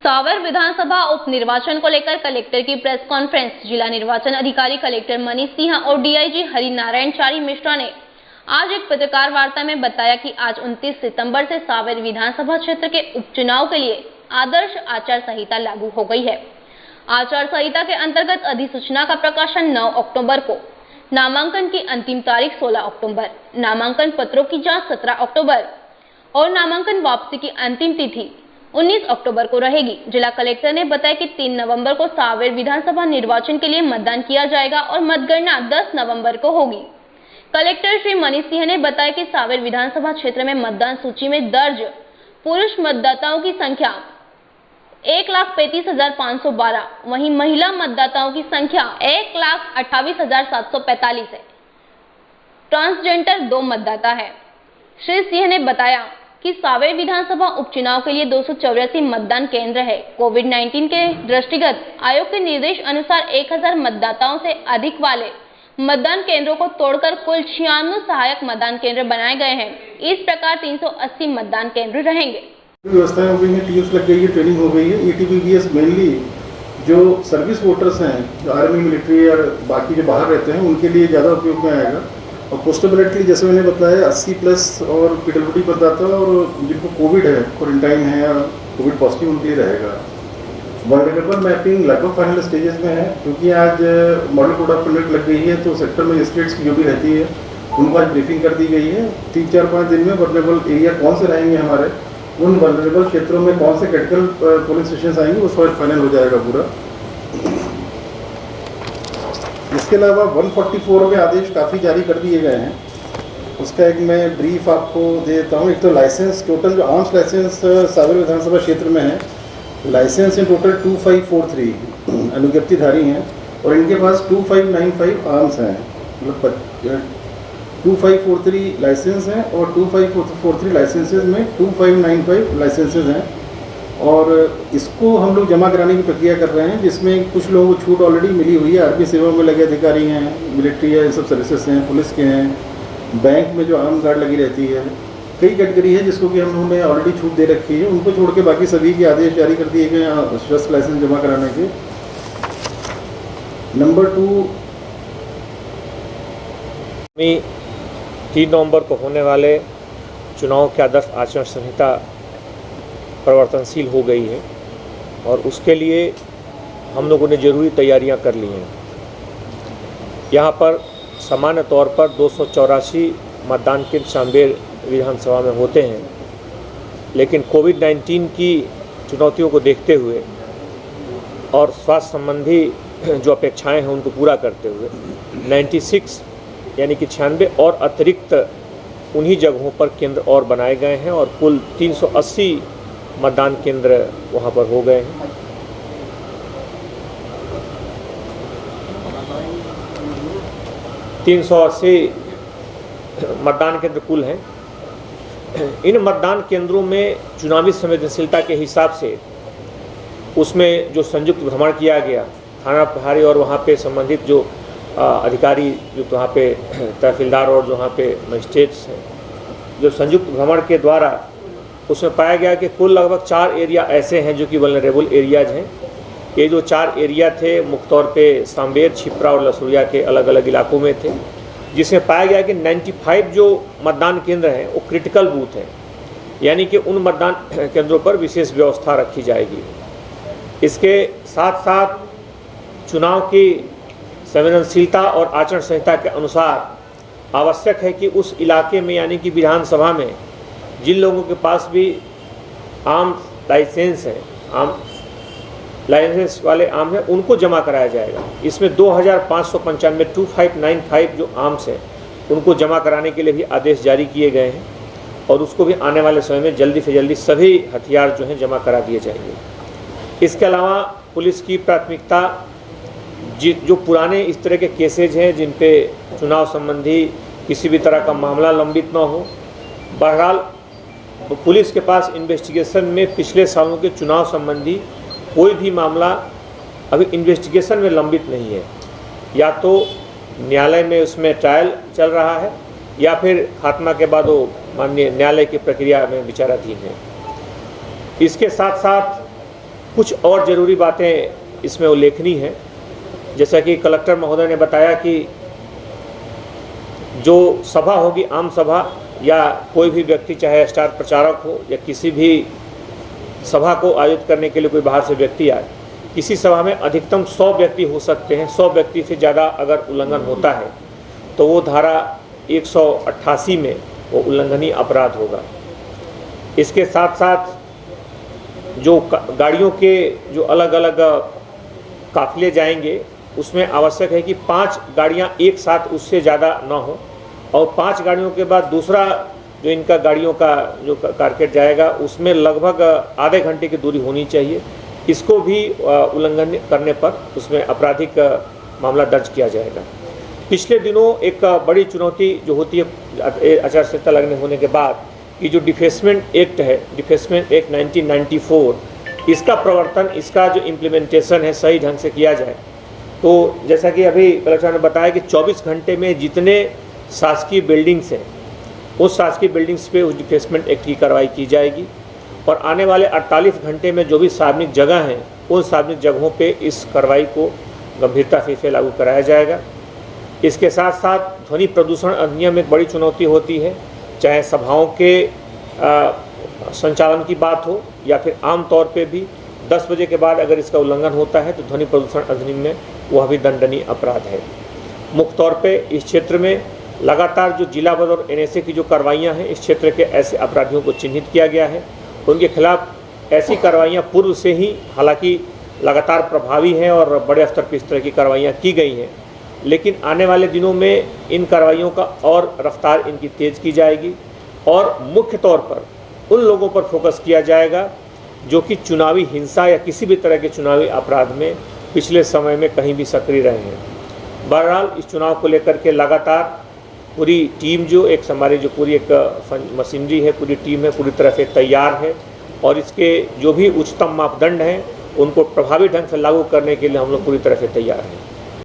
सावर विधानसभा उपनिर्वाचन को लेकर कलेक्टर की प्रेस कॉन्फ्रेंस। जिला निर्वाचन अधिकारी कलेक्टर मनीष सिंह और डीआईजी हरिनारायण चारी मिश्रा ने आज एक पत्रकार वार्ता में बताया कि आज 29 सितंबर से सावर विधानसभा क्षेत्र के उपचुनाव के लिए आदर्श आचार संहिता लागू हो गई है। आचार संहिता के अंतर्गत अधिसूचना का प्रकाशन 9 अक्टूबर को, नामांकन की अंतिम तारीख 16 अक्टूबर, नामांकन पत्रों की जांच 17 अक्टूबर और नामांकन वापसी की अंतिम तिथि 19 अक्टूबर को रहेगी। जिला कलेक्टर ने बताया कि 3 नवंबर को सावेर विधानसभा निर्वाचन के लिए मतदान किया जाएगा और मतगणना 10 नवंबर को होगी। कलेक्टर श्री मनीष सिंह ने बताया कि सावेर विधानसभा क्षेत्र में मतदान सूची में दर्ज पुरुष मतदाताओं की संख्या 1,35,512, वहीं महिला मतदाताओं की संख्या 1,28,745 है। ट्रांसजेंडर 2 मतदाता है। श्री सिंह ने बताया कि सावेर विधानसभा उपचुनाव के लिए 284 मतदान केंद्र है। कोविड-19 के दृष्टिगत आयोग के निर्देश अनुसार 1000 मतदाताओं से अधिक वाले मतदान केंद्रों को तोड़कर कुल 96 सहायक मतदान केंद्र बनाए गए हैं। इस प्रकार 380 मतदान केंद्र रहेंगे। व्यवस्थाएं हो गई है, टीएस लग गई है, ट्रेनिंग हो गई है। ईटीपीबीएस मेनली जो सर्विस वोटर्स हैं, जो आर्मी, मिलिट्री और बाकी जो बाहर रहते हैं, उनके लिए ज़्यादा उपयोग में आएगा। और पोस्टल बैलेट के लिए जैसे मैंने बताया 80+ और पीडब्ल्यूडी मतदाता और जिनको कोविड है, क्वारंटाइन है या कोविड पॉजिटिव, उनके लिए रहेगा। वल्नरेबल मैपिंग लगभग फाइनल स्टेजेस में है, क्योंकि आज मॉडल कोड ऑफ कंडक्ट लग गई है, तो सेक्टर मजिस्ट्रेट्स की जो भी रहती है उनको आज ब्रीफिंग कर दी गई है। 3-4-5 दिन में वल्नरेबल एरिया कौन से रहेंगे हमारे, उन वल्नरेबल क्षेत्रों में कौन से क्रिटिकल पोलिंग स्टेशन आएंगे, वो फाइनल हो जाएगा पूरा। इसके अलावा 144 के आदेश काफ़ी जारी कर दिए गए हैं। उसका एक मैं ब्रीफ आपको दे देता हूँ। एक तो लाइसेंस, टोटल जो आर्म्स लाइसेंस सावेर विधानसभा क्षेत्र में है, लाइसेंस इन टोटल 2543 अनुज्ञप्तिधारी हैं और इनके पास 2595 आर्म्स हैं। मतलब 2543 लाइसेंस हैं और 2543 लाइसेंसेज में 2595 लाइसेंसेज हैं। और इसको हम लोग जमा कराने की प्रक्रिया कर रहे हैं, जिसमें कुछ लोगों को छूट ऑलरेडी मिली हुई है। आर्मी सेवा में लगे अधिकारी हैं, मिलिट्री है, ये सब सर्विसेज हैं, पुलिस के हैं, बैंक में जो आर्म गार्ड लगी रहती है, कई कैटेगरी है जिसको कि हम लोगों ने ऑलरेडी छूट दे रखी है। उनको छोड़ के बाकी सभी के आदेश जारी कर दिए गए हैं शस्त्र लाइसेंस जमा कराने के। नंबर 2, 3 नवंबर को होने वाले चुनाव के आदर्श आचरण संहिता परिवर्तनशील हो गई है और उसके लिए हम लोगों ने ज़रूरी तैयारियां कर ली हैं। यहाँ पर सामान्य तौर पर 284 मतदान केंद्र सावेर विधानसभा में होते हैं, लेकिन कोविड-19 की चुनौतियों को देखते हुए और स्वास्थ्य संबंधी जो अपेक्षाएं हैं उनको पूरा करते हुए 96 यानी कि 96 और अतिरिक्त उन्हीं जगहों पर केंद्र और बनाए गए हैं और कुल 380 मतदान केंद्र वहां पर हो गए हैं। मतदान केंद्र कुल हैं। इन मतदान केंद्रों में चुनावी संवेदनशीलता के हिसाब से उसमें जो संयुक्त भ्रमण किया गया, थाना प्रभारी और वहाँ पे संबंधित जो अधिकारी, जो वहाँ पे तहसीलदार और जो वहाँ पे मजिस्ट्रेट्स हैं, जो संयुक्त भ्रमण के द्वारा उसमें पाया गया कि कुल लगभग 4 एरिया ऐसे हैं जो कि वल्नरेबल एरियाज हैं। ये जो 4 एरिया थे मुख्य तौर पे सावेर, छिपरा और लसुरिया के अलग अलग इलाकों में थे, जिसमें पाया गया कि 95 जो मतदान केंद्र हैं वो क्रिटिकल बूथ हैं, यानी कि उन मतदान केंद्रों पर विशेष व्यवस्था रखी जाएगी। इसके साथ साथ चुनाव की संवेदनशीलता और आचरण संहिता के अनुसार आवश्यक है कि उस इलाके में, यानी कि विधानसभा में जिन लोगों के पास भी आम लाइसेंस है, आम लाइसेंस वाले आम हैं, उनको जमा कराया जाएगा। इसमें 2595 2595 जो आर्म्स हैं उनको जमा कराने के लिए भी आदेश जारी किए गए हैं और उसको भी आने वाले समय में जल्दी से जल्दी सभी हथियार जो हैं जमा करा दिए जाएंगे। इसके अलावा पुलिस की प्राथमिकता जो पुराने इस तरह के केसेज हैं जिन पे चुनाव संबंधी किसी भी तरह का मामला लंबित न हो, बहरहाल तो पुलिस के पास इन्वेस्टिगेशन में पिछले सालों के चुनाव संबंधी कोई भी मामला अभी इन्वेस्टिगेशन में लंबित नहीं है, या तो न्यायालय में उसमें ट्रायल चल रहा है या फिर खात्मा के बाद वो माननीय न्यायालय की प्रक्रिया में विचाराधीन है। इसके साथ साथ कुछ और ज़रूरी बातें इसमें उल्लेखनीय हैं। जैसा कि कलेक्टर महोदय ने बताया कि जो सभा होगी, आम सभा या कोई भी व्यक्ति, चाहे स्टार प्रचारक हो या किसी भी सभा को आयोजित करने के लिए कोई बाहर से व्यक्ति आए, किसी सभा में अधिकतम 100 व्यक्ति हो सकते हैं। 100 व्यक्ति से ज़्यादा अगर उल्लंघन होता है तो वो धारा 188 में वो उल्लंघनीय अपराध होगा। इसके साथ साथ जो गाड़ियों के जो अलग अलग काफिले जाएंगे उसमें आवश्यक है कि 5 गाड़ियां एक साथ उससे ज़्यादा ना हो, और 5 गाड़ियों के बाद दूसरा जो इनका गाड़ियों का जो कारकेट जाएगा उसमें लगभग आधे घंटे की दूरी होनी चाहिए। इसको भी उल्लंघन करने पर उसमें आपराधिक मामला दर्ज किया जाएगा। पिछले दिनों एक बड़ी चुनौती जो होती है आचार संहिता लगने होने के बाद कि जो डिफेसमेंट एक्ट है, डिफेसमेंट एक्ट 1994, इसका प्रवर्तन, इसका जो इम्प्लीमेंटेशन है सही ढंग से किया जाए। तो जैसा कि अभी कलेक्टर ने बताया कि 24 घंटे में जितने शासकीय बिल्डिंग्स हैं उस शासकीय बिल्डिंग्स पे उस डिफेसमेंट एक्ट की कार्रवाई की जाएगी, और आने वाले 48 घंटे में जो भी सार्वजनिक जगह हैं उन सार्वजनिक जगहों पे इस कार्रवाई को गंभीरता से इसे लागू कराया जाएगा। इसके साथ साथ ध्वनि प्रदूषण अधिनियम एक बड़ी चुनौती होती है, चाहे सभाओं के संचालन की बात हो या फिर आम तौर पे भी 10 बजे के बाद अगर इसका उल्लंघन होता है तो ध्वनि प्रदूषण अधिनियम में वह भी दंडनीय अपराध है। मुख्य तौर पे इस क्षेत्र में लगातार जो जिला बल और NSA की जो कार्रवाइयाँ हैं, इस क्षेत्र के ऐसे अपराधियों को चिन्हित किया गया है। उनके खिलाफ ऐसी कार्रवाइयाँ पूर्व से ही हालांकि लगातार प्रभावी हैं और बड़े स्तर पर इस तरह की कार्रवाइयाँ की गई हैं, लेकिन आने वाले दिनों में इन कार्रवाइयों का और रफ्तार इनकी तेज़ की जाएगी, और मुख्य तौर पर उन लोगों पर फोकस किया जाएगा जो कि चुनावी हिंसा या किसी भी तरह के चुनावी अपराध में पिछले समय में कहीं भी सक्रिय रहे हैं। बहरहाल इस चुनाव को लेकर के लगातार पूरी टीम जो एक हमारी जो पूरी एक मशीनरी है, पूरी टीम है, पूरी तरह से तैयार है, और इसके जो भी उच्चतम मापदंड हैं उनको प्रभावी ढंग से लागू करने के लिए हम लोग पूरी तरह से तैयार हैं।